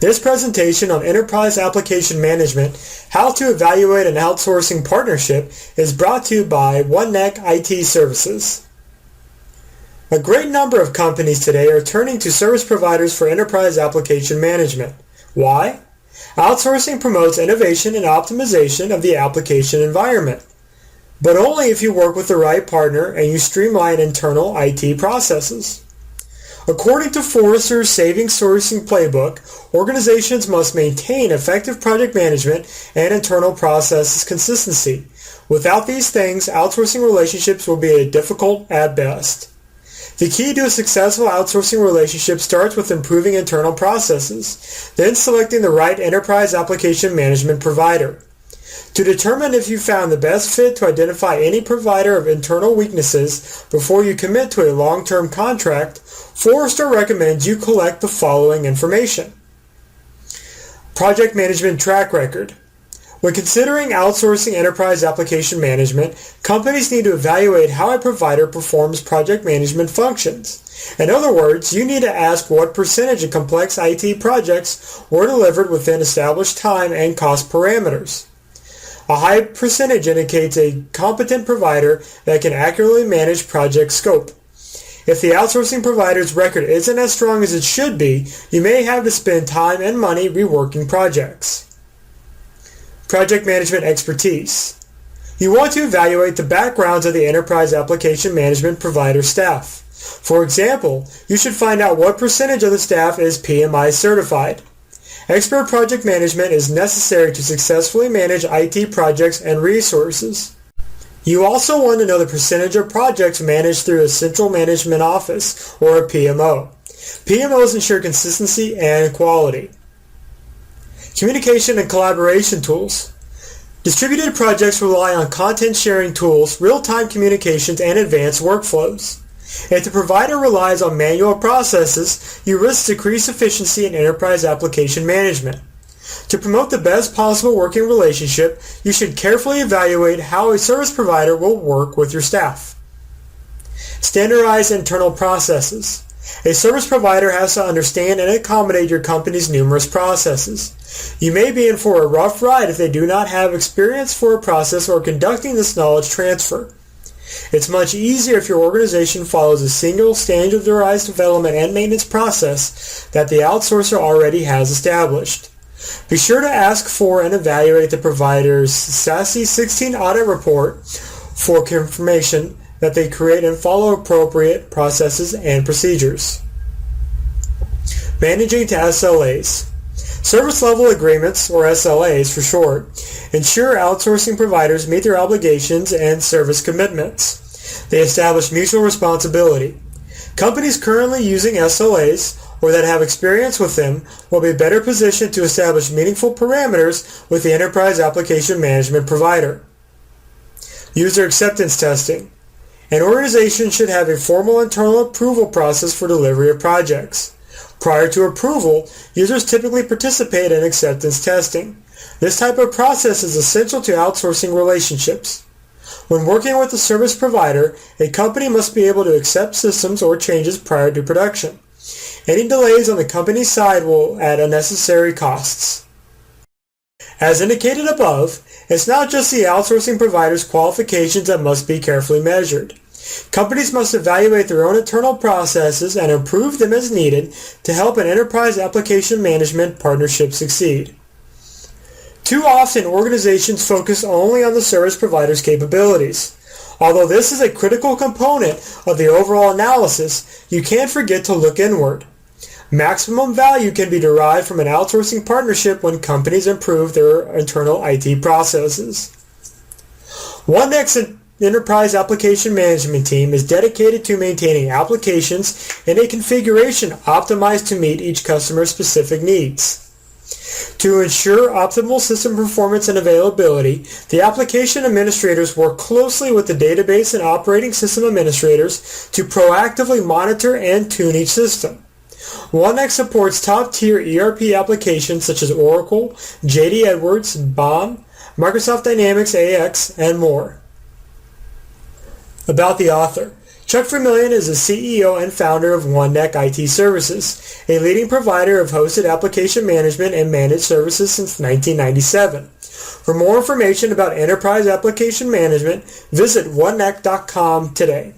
This presentation on Enterprise Application Management, How to Evaluate an Outsourcing Partnership, is brought to you by OneNeck IT Services. A great number of companies today are turning to service providers for enterprise application management. Why? Outsourcing promotes innovation and optimization of the application environment, but only if you work with the right partner and you streamline internal IT processes. According to Forrester's Savings Sourcing Playbook, organizations must maintain effective project management and internal processes consistency. Without these things, outsourcing relationships will be difficult at best. The key to a successful outsourcing relationship starts with improving internal processes, then selecting the right enterprise application management provider. To determine if you found the best fit to identify any provider of internal weaknesses before you commit to a long-term contract, Forrester recommends you collect the following information. Project management track record. When considering outsourcing enterprise application management, companies need to evaluate how a provider performs project management functions. In other words, you need to ask what percentage of complex IT projects were delivered within established time and cost parameters. A high percentage indicates a competent provider that can accurately manage project scope. If the outsourcing provider's record isn't as strong as it should be, you may have to spend time and money reworking projects. Project management expertise. You want to evaluate the backgrounds of the enterprise application management provider staff. For example, you should find out what percentage of the staff is PMI certified. Expert project management is necessary to successfully manage IT projects and resources. You also want to know the percentage of projects managed through a central management office or a PMO. PMOs ensure consistency and quality. Communication and collaboration tools. Distributed projects rely on content sharing tools, real-time communications, and advanced workflows. If the provider relies on manual processes, you risk decreased efficiency in enterprise application management. To promote the best possible working relationship, you should carefully evaluate how a service provider will work with your staff. Standardize internal processes. A service provider has to understand and accommodate your company's numerous processes. You may be in for a rough ride if they do not have experience for a process or conducting this knowledge transfer. It's much easier if your organization follows a single standardized development and maintenance process that the outsourcer already has established. Be sure to ask for and evaluate the provider's SASE 16 audit report for confirmation that they create and follow appropriate processes and procedures. Managing to SLAs. Service level agreements, or SLAs for short, ensure outsourcing providers meet their obligations and service commitments. They establish mutual responsibility. Companies currently using SLAs or that have experience with them will be better positioned to establish meaningful parameters with the enterprise application management provider. User acceptance testing. An organization should have a formal internal approval process for delivery of projects. Prior to approval, users typically participate in acceptance testing. This type of process is essential to outsourcing relationships. When working with a service provider, a company must be able to accept systems or changes prior to production. Any delays on the company's side will add unnecessary costs. As indicated above, it's not just the outsourcing provider's qualifications that must be carefully measured. Companies must evaluate their own internal processes and improve them as needed to help an enterprise application management partnership succeed. Too often, organizations focus only on the service provider's capabilities. Although this is a critical component of the overall analysis, you can't forget to look inward. Maximum value can be derived from an outsourcing partnership when companies improve their internal IT processes. OneNeck's Enterprise Application Management team is dedicated to maintaining applications in a configuration optimized to meet each customer's specific needs. To ensure optimal system performance and availability, the application administrators work closely with the database and operating system administrators to proactively monitor and tune each system. OneNeck supports top-tier ERP applications such as Oracle, JD Edwards, BOM, Microsoft Dynamics AX, and more. About the author. Chuck Vermillion is the CEO and founder of OneNeck IT Services, a leading provider of hosted application management and managed services since 1997. For more information about enterprise application management, visit oneneck.com today.